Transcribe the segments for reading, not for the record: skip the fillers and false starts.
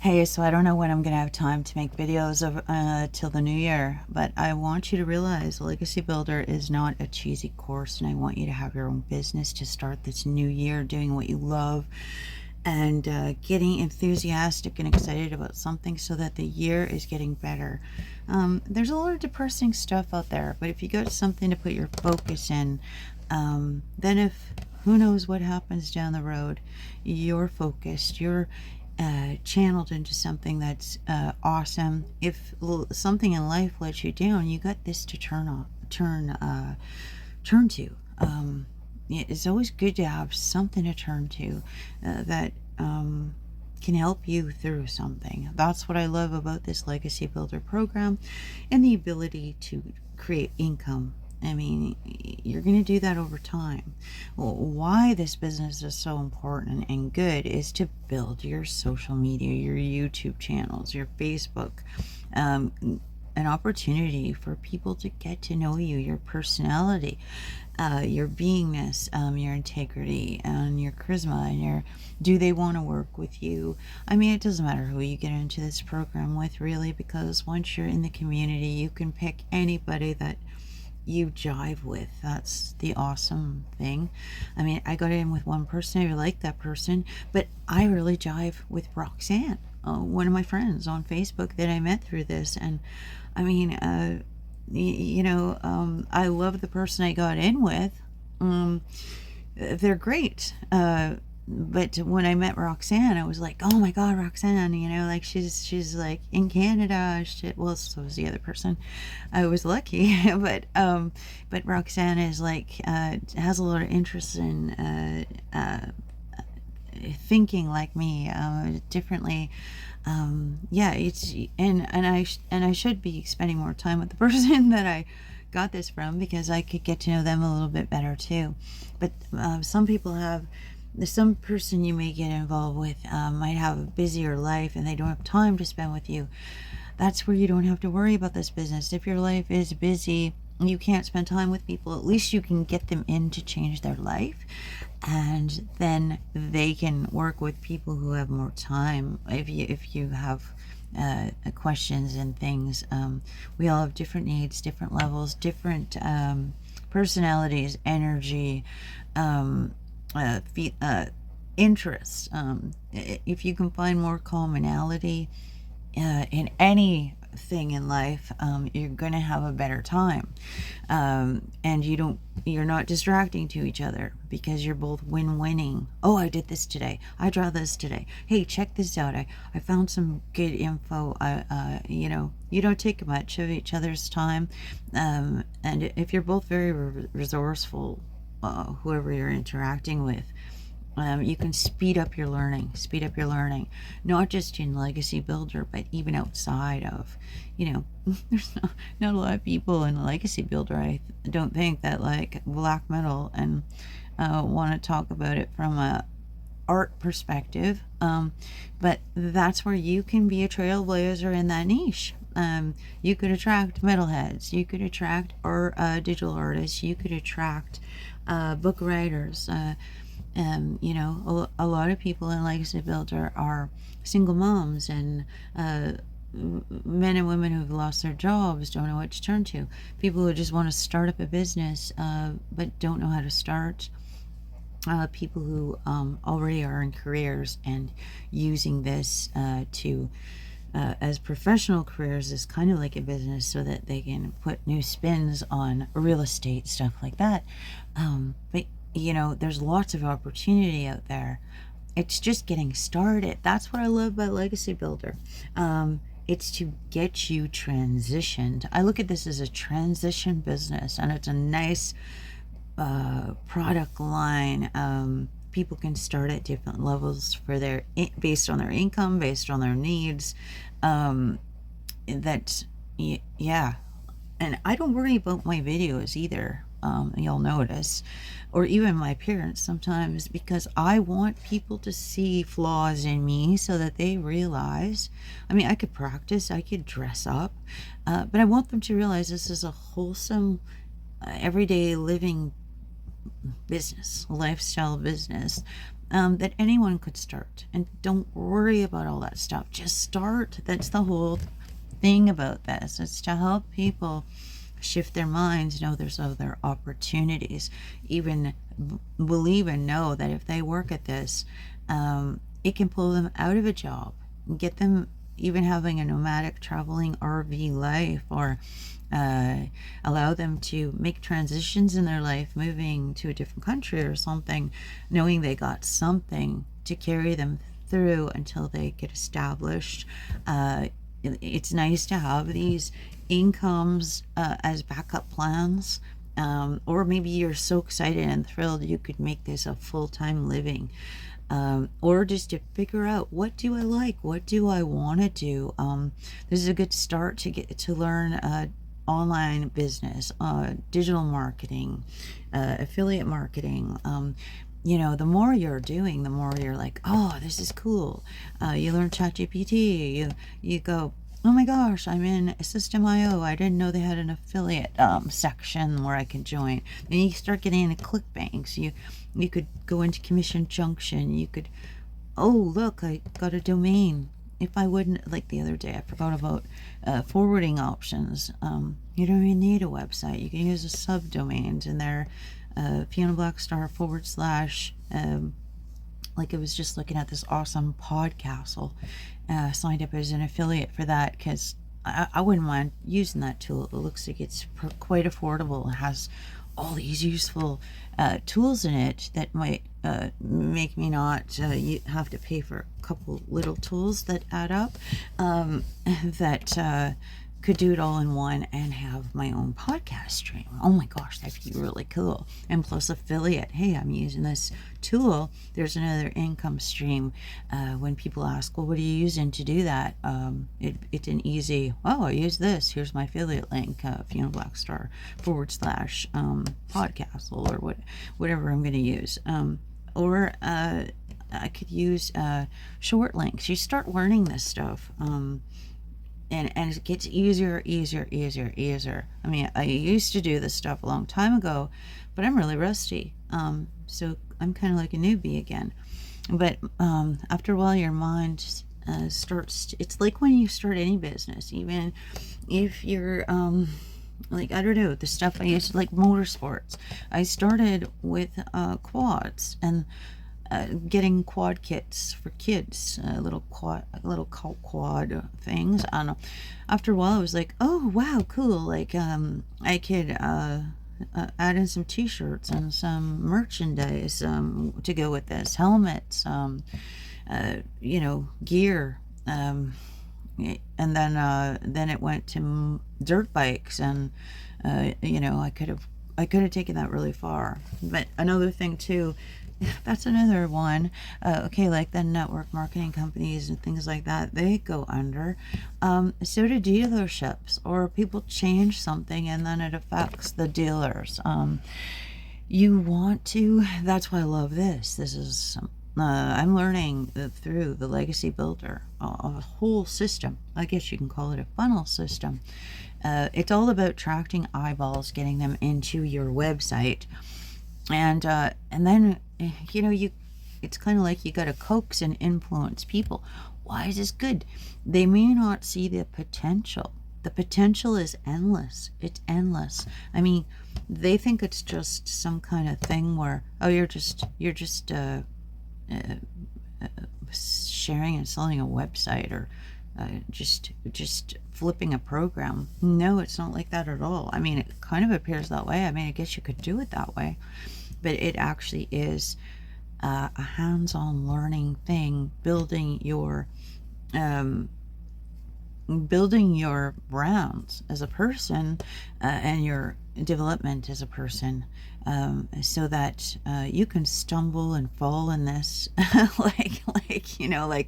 Hey, so I don't know when I'm going to have time to make videos of till the new year, but I want you to realize Legacy Builder is not a cheesy course, and I want you to have your own business to start this new year doing what you love and getting enthusiastic and excited about something so that the year is getting better. There's a lot of depressing stuff out there, but if you got something to put your focus in, then if who knows what happens down the road, you're focused, you're channeled into something that's awesome. If something in life lets you down, you got this to turn to. It's always good to have something to turn to that can help you through something. That's what I love about this Legacy Builder program, and the ability to create income. I mean, you're going to do that over time. Well, why this business is so important and good is to build your social media, your YouTube channels, your Facebook, an opportunity for people to get to know you, your personality, your beingness, your integrity, and your charisma, and do they want to work with you? I mean, it doesn't matter who you get into this program with, really, because once you're in the community, you can pick anybody that you jive with. That's the awesome thing. I mean, I got in with one person, I like that person, but I really jive with Roxanne, one of my friends on Facebook that I met through this. And I mean, I love the person I got in with. They're great. But when I met Roxanne, I was like, oh my God, Roxanne, like she's like in Canada. Well, so was the other person. I was lucky, but Roxanne is like, has a lot of interest in, thinking like me, differently. Yeah, I should be spending more time with the person that I got this from, because I could get to know them a little bit better too. But some person you may get involved with might have a busier life and they don't have time to spend with you. That's where you don't have to worry about this business. If your life is busy, you can't spend time with people, at least you can get them in to change their life, and then they can work with people who have more time. If you have questions and things, we all have different needs, different levels, different personalities, energy, interests. If you can find more commonality in anything in life, you're going to have a better time. And you're not distracting to each other, because you're both win-winning. Oh, I did this today. I draw this today. Hey, check this out. I found some good info. You don't take much of each other's time. And if you're both very resourceful, whoever you're interacting with, you can speed up your learning, not just in Legacy Builder, but even outside of, there's not a lot of people in Legacy Builder, I don't think, that like black metal and want to talk about it from a art perspective. But that's where you can be a trailblazer in that niche. You could attract metalheads, you could attract digital artists, you could attract book writers. A lot of people in Legacy Builder are single moms, and men and women who've lost their jobs, don't know what to turn to. People who just want to start up a business but don't know how to start. People who already are in careers and using this as professional careers, is kind of like a business, so that they can put new spins on real estate, stuff like that. But there's lots of opportunity out there. It's just getting started. That's what I love about Legacy Builder. It's to get you transitioned. I look at this as a transition business, and it's a nice product line. People can start at different levels for based on their income, based on their needs. Yeah. And I don't worry about my videos either. You'll notice, or even my appearance sometimes, because I want people to see flaws in me so that they realize, I mean, I could practice, I could dress up, but I want them to realize this is a wholesome, everyday living business, lifestyle business, that anyone could start. And don't worry about all that stuff. Just start. That's the whole thing about this. It's to help people shift their minds, know there's other opportunities, even believe and know that if they work at this, it can pull them out of a job and get them even having a nomadic traveling RV life, or allow them to make transitions in their life, moving to a different country or something, knowing they got something to carry them through until they get established. It's nice to have these incomes as backup plans. Or maybe you're so excited and thrilled you could make this a full-time living. Or just to figure out, what do I like? What do I want to do? This is a good start to get to learn online business, digital marketing, affiliate marketing. The more you're doing, the more you're like, oh, this is cool. You learn ChatGPT. You go, oh my gosh, I'm in System.io. I didn't know they had an affiliate section where I could join. Then you start getting into ClickBank. You could go into Commission Junction. You could, oh, look, I got a domain. If I wouldn't, like the other day, I forgot about forwarding options. You don't even need a website. You can use a subdomains, and they're Fiona Blackstar / like, I was just looking at this awesome Podcastle. Signed up as an affiliate for that because I wouldn't mind using that tool. It looks like it's quite affordable. It has all these useful tools in it that might make me not have to pay for a couple little tools that add up, that could do it all in one and have my own podcast stream. Oh my gosh, that'd be really cool. And plus affiliate. Hey, I'm using this tool. There's another income stream. When people ask, well, what are you using to do that? It's an easy, oh, I use this. Here's my affiliate link, Fiona Blackstar / Podcastle, or whatever I'm going to use. Or I could use short links. You start learning this stuff. And it gets easier. I mean, I used to do this stuff a long time ago, but I'm really rusty. So I'm kind of like a newbie again. But after a while, your mind starts. It's like when you start any business, even if you're like, I don't know, the stuff I used to, like motorsports. I started with quads and getting quad kits for kids, little quad things. I don't know. After a while, I was like, oh wow, cool. Like I could add in some T-shirts and some merchandise to go with this, helmets, gear. And then it went to dirt bikes, and I could have taken that really far. But another thing too, that's another one. Okay, like the network marketing companies and things like that, they go under. So do dealerships, or people change something and then it affects the dealers. You want to, that's why I love this. This is, I'm learning through the Legacy Builder, a whole system. I guess you can call it a funnel system. It's all about attracting eyeballs, getting them into your website. And then, it's kind of like you got to coax and influence people. Why is this good? They may not see the potential. The potential is endless. It's endless. I mean, they think it's just some kind of thing where, oh, you're just sharing and selling a website, or just flipping a program. No, it's not like that at all. I mean, it kind of appears that way. I mean, I guess you could do it that way, but it actually is a hands-on learning thing, building your brand as a person, and your development as a person, so that you can stumble and fall in this like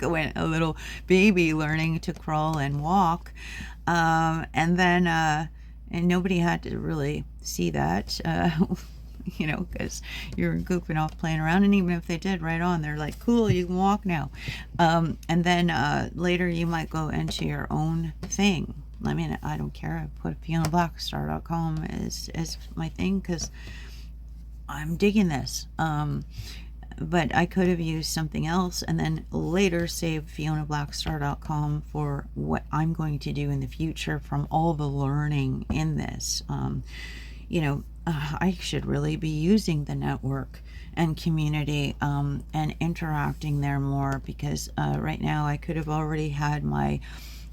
when a little baby learning to crawl and walk, and then and nobody had to really see that, because you're goofing off playing around. And even if they did, right on, they're like, cool, you can walk now. And then later you might go into your own thing. I mean, I don't care. I put FionaBlackstar.com as my thing because I'm digging this. but I could have used something else and then later saved FionaBlackstar.com for what I'm going to do in the future from all the learning in this. I should really be using the network and community and interacting there more, because right now I could have already had my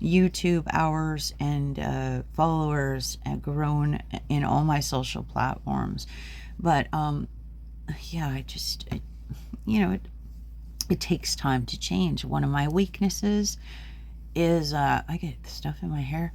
YouTube hours and followers grown in all my social platforms. But yeah, it takes time to change. One of my weaknesses is I get stuff in my hair.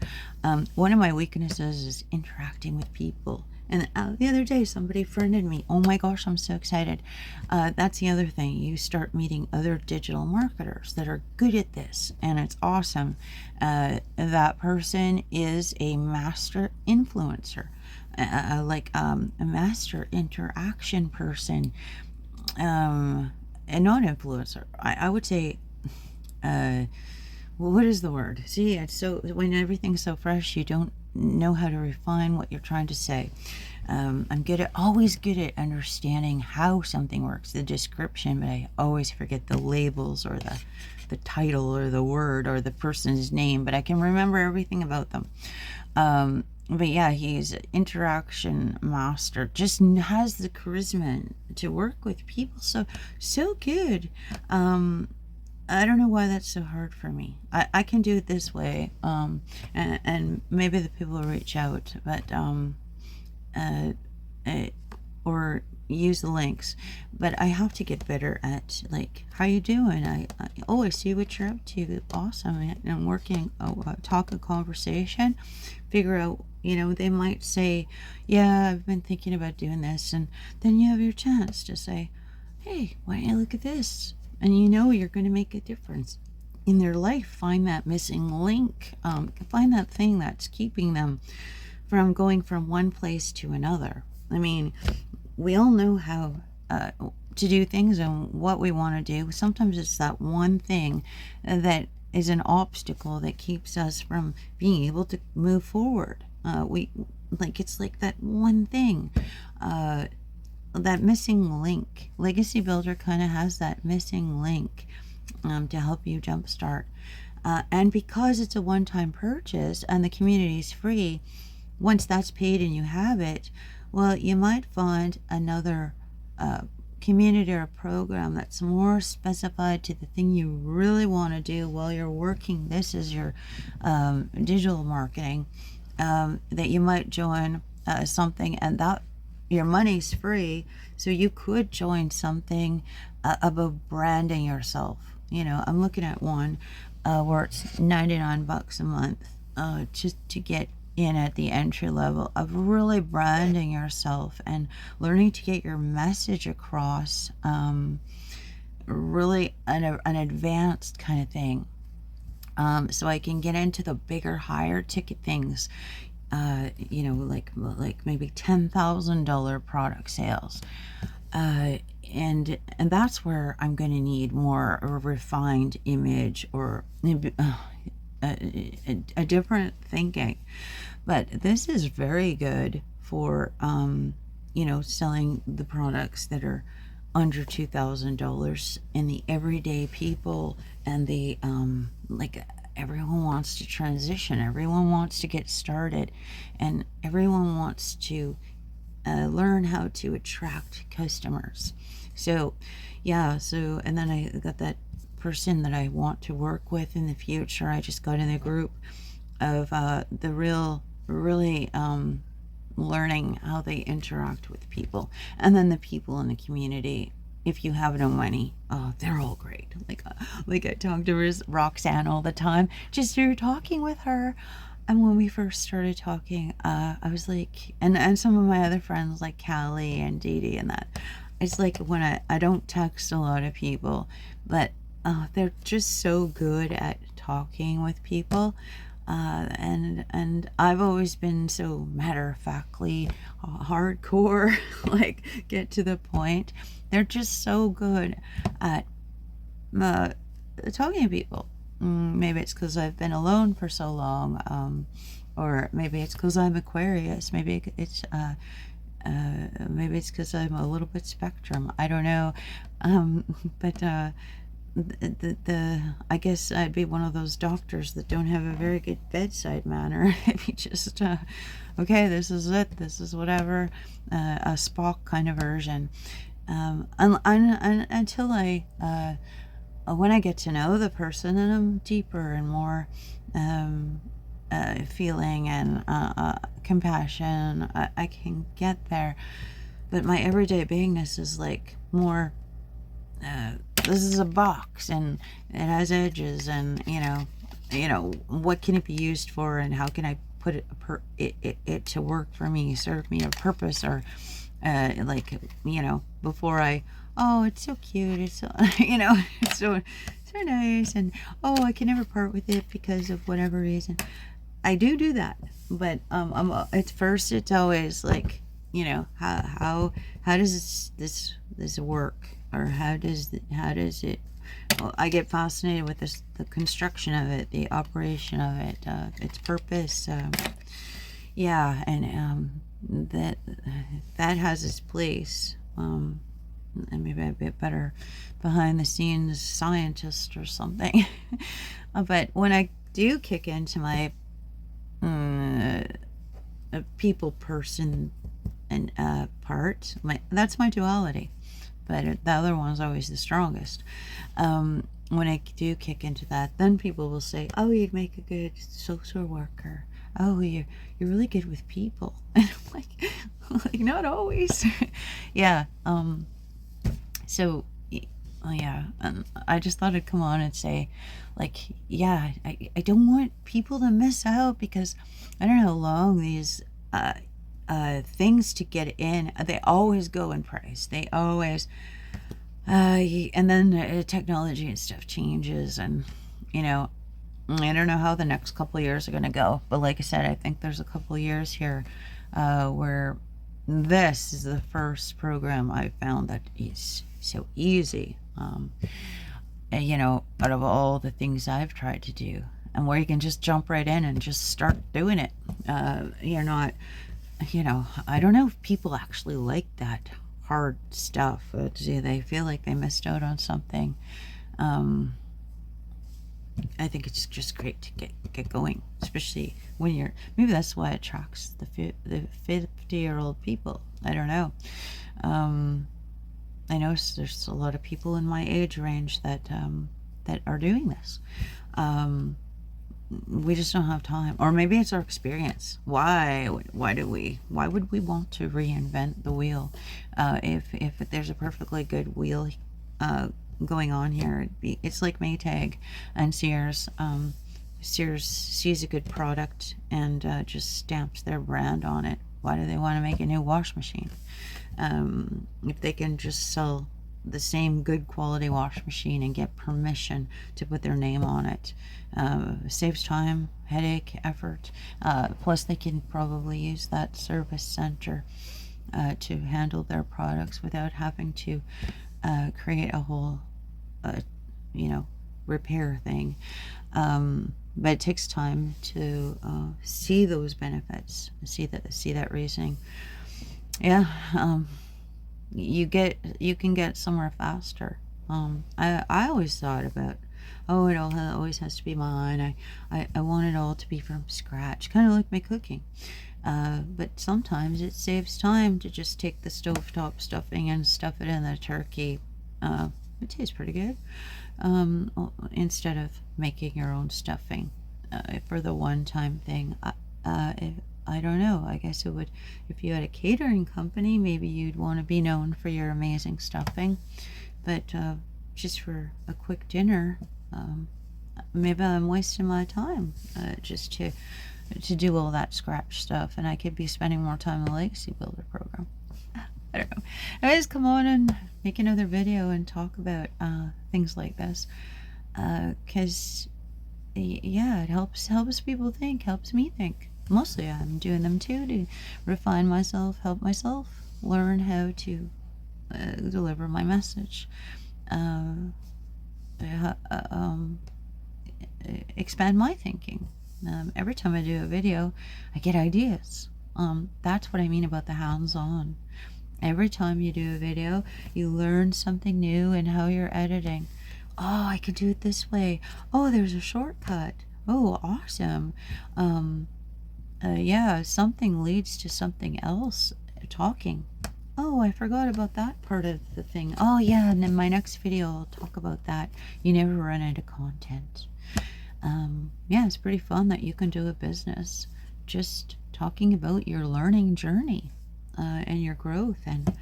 One of my weaknesses is interacting with people. And the other day, somebody friended me. Oh my gosh, I'm so excited. That's the other thing. You start meeting other digital marketers that are good at this, and it's awesome. That person is a master influencer, a master interaction person, and not influencer. I would say, well, what is the word? See, it's so, when everything's so fresh, you don't know how to refine what you're trying to say. I'm always good at understanding how something works, the description, but I always forget the labels or the title or the word or the person's name, but I can remember everything about them. But yeah, he's an interaction master, just has the charisma to work with people so good. I don't know why that's so hard for me. I can do it this way, and maybe the people will reach out, but or use the links. But I have to get better at, like, how you doing? I see what you're up to. Awesome. And I'm working, talk a conversation, figure out. They might say, yeah, I've been thinking about doing this, and then you have your chance to say, hey, why don't you look at this? And you're going to make a difference in their life. Find that missing link. Find that thing that's keeping them from going from one place to another. I mean, we all know how to do things and what we want to do. Sometimes it's that one thing that is an obstacle that keeps us from being able to move forward. It's like that one thing. That missing link. Legacy Builder kind of has that missing link to help you jumpstart. And because it's a one-time purchase and the community is free, once that's paid and you have it, well, you might find another community or program that's more specified to the thing you really want to do while you're working. This is your digital marketing, that you might join something, and that your money's free, so you could join something about branding yourself. I'm looking at one where it's $99 a month just to get in at the entry level of really branding yourself and learning to get your message across, really an advanced kind of thing. So I can get into the bigger, higher ticket things, like maybe $10,000 product sales, and that's where I'm going to need more of a refined image, or a different thinking. But this is very good for selling the products that are under $2,000, and the everyday people, and the everyone wants to transition, everyone wants to get started, and everyone wants to learn how to attract customers. So and then I got that person that I want to work with in the future. I just got in a group of the really learning how they interact with people, and then the people in the community. If you have no money, they're all great. Like I talk to Roxanne all the time, just through talking with her. And when we first started talking, I was like, and some of my other friends like Callie and Dee Dee and that, it's like when I don't text a lot of people, but they're just so good at talking with people. And I've always been so matter-of-factly, hardcore, like get to the point. They're just so good at talking to people. Maybe it's because I've been alone for so long, or maybe it's because I'm Aquarius. Maybe it's Maybe it's because I'm a little bit spectrum. I don't know. But I guess I'd be one of those doctors that don't have a very good bedside manner. If you just okay, this is it, this is whatever, a Spock kind of version. Until when I get to know the person and I'm deeper and more feeling and compassion, I can get there. But my everyday beingness is like more, this is a box and it has edges, and what can it be used for, and how can I put it to work for me, serve me a purpose, or like, before oh, it's so cute, it's so it's so nice, and oh, I can never part with it because of whatever reason. I do that, but at first it's always like, how does this work, or how does it, well, I get fascinated with the construction of it, the operation of it, its purpose, yeah, and that has its place, and maybe a bit better behind the scenes scientist or something. But when I do kick into my a people person and part, that's my duality, but the other one's always the strongest. When I do kick into that, then people will say, oh, you'd make a good social worker, oh, you're really good with people. And I'm like not always. Yeah. So yeah, I just thought I'd come on and say, like, yeah, I don't want people to miss out, because I don't know how long these things to get in, they always go in price. They always, and then technology and stuff changes, and I don't know how the next couple of years are going to go. But like I said, I think there's a couple of years here where this is the first program I've found that is so easy. Out of all the things I've tried to do, and where you can just jump right in and just start doing it. You're not, I don't know if people actually like that hard stuff. Do they feel like they missed out on something? I think it's just great to get going, especially when maybe that's why it attracts the 50-year-old people. I don't know. I know there's a lot of people in my age range that are doing this. We just don't have time, or maybe it's our experience. Why would we want to reinvent the wheel if there's a perfectly good wheel going on here? It's like Maytag and Sears. Sears sees a good product and just stamps their brand on it. Why do they want to make a new wash machine? If they can just sell the same good quality wash machine and get permission to put their name on it, saves time, headache, effort. Plus they can probably use that service center to handle their products without having to create a whole repair thing. But it takes time to see those benefits, see that reasoning. Yeah, you can get somewhere faster. I always thought about, oh, it always has to be mine. I want it all to be from scratch, kind of like my cooking. But sometimes it saves time to just take the stovetop stuffing and stuff it in the turkey. It tastes pretty good. Instead of making your own stuffing for the one-time thing. I don't know. I guess it would, if you had a catering company, maybe you'd want to be known for your amazing stuffing. But just for a quick dinner, maybe I'm wasting my time just to do all that scratch stuff, and I could be spending more time in the Legacy Builder program. I don't know. I just come on and make another video and talk about things like this, because yeah, it helps people think, helps me think. Mostly I'm doing them too to refine myself, help myself learn how to deliver my message, expand my thinking. Every time I do a video, I get ideas. That's what I mean about the hands-on. Every time you do a video, you learn something new in how you're editing. Oh, I could do it this way. Oh, there's a shortcut. Oh, awesome. Um, yeah, something leads to something else. Talking. Oh, I forgot about that part of the thing. Oh, yeah, and in my next video, I'll talk about that. You never run out of content. Yeah, it's pretty fun that you can do a business just talking about your learning journey and your growth and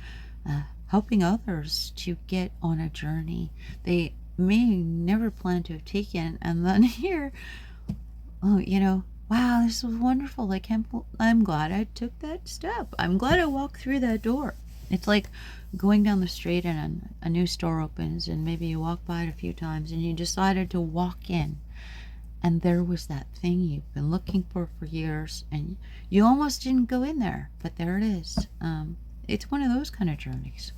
helping others to get on a journey they may never plan to have taken. And then here, oh, wow, this was wonderful. I'm glad I took that step. I'm glad I walked through that door. It's like going down the street and a new store opens and maybe you walk by it a few times and you decided to walk in. And there was that thing you've been looking for years, and you almost didn't go in there, but there it is. It's one of those kind of journeys.